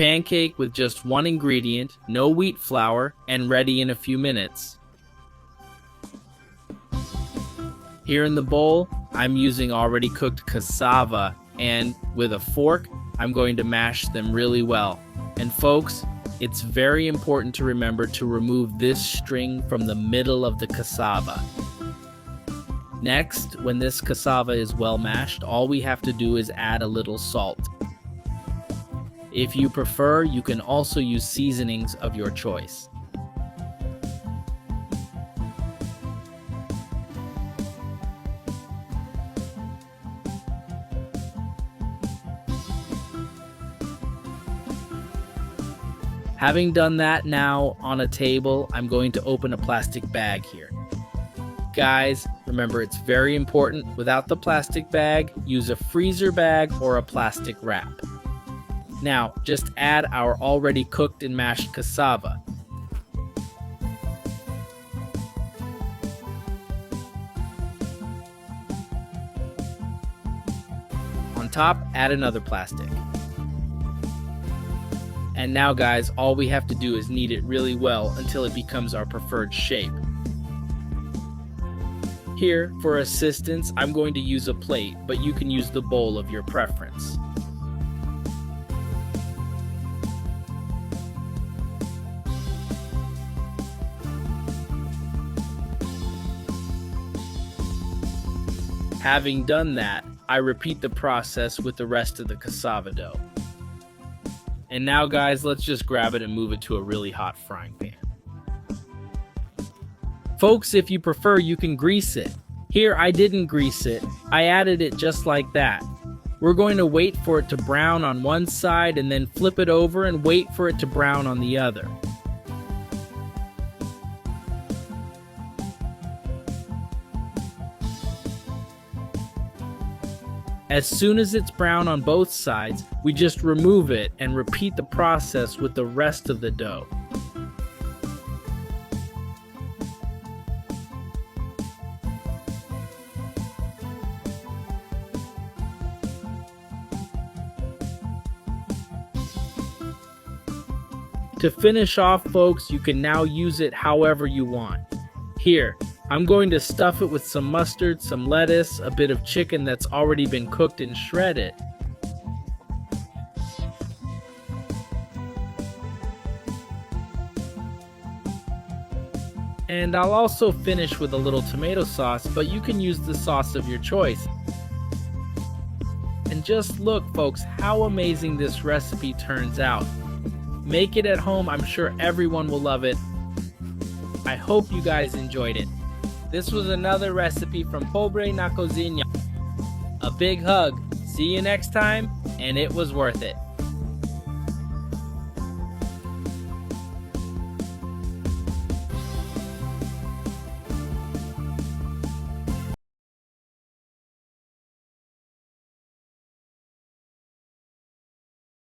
pancake with just one ingredient, no wheat flour, and ready in a few minutes. Here in the bowl, I'm using already cooked cassava, and with a fork, I'm going to mash them really well. And folks, it's very important to remember to remove this string from the middle of the cassava. Next, when this cassava is well mashed, all we have to do is add a little salt. If you prefer, you can also use seasonings of your choice. Having done that, now on a table, I'm going to open a plastic bag here. Guys, remember it's very important, without the plastic bag, use a freezer bag or a plastic wrap. Now, just add our already cooked and mashed cassava. On top, add another plastic. And now guys, all we have to do is knead it really well until it becomes our preferred shape. Here, for assistance, I'm going to use a plate, but you can use the bowl of your preference. Having done that, I repeat the process with the rest of the cassava dough. And now guys, let's just grab it and move it to a really hot frying pan. Folks, if you prefer, you can grease it. Here, I didn't grease it. I added it just like that. We're going to wait for it to brown on one side and then flip it over and wait for it to brown on the other. As soon as it's brown on both sides, we just remove it and repeat the process with the rest of the dough. To finish off, folks, you can now use it however you want. Here, I'm going to stuff it with some mustard, some lettuce, a bit of chicken that's already been cooked and shredded. And I'll also finish with a little tomato sauce, but you can use the sauce of your choice. And just look, folks, how amazing this recipe turns out. Make it at home, I'm sure everyone will love it. I hope you guys enjoyed it. This was another recipe from Pobre na Cozinha. A big hug. See you next time, and it was worth it.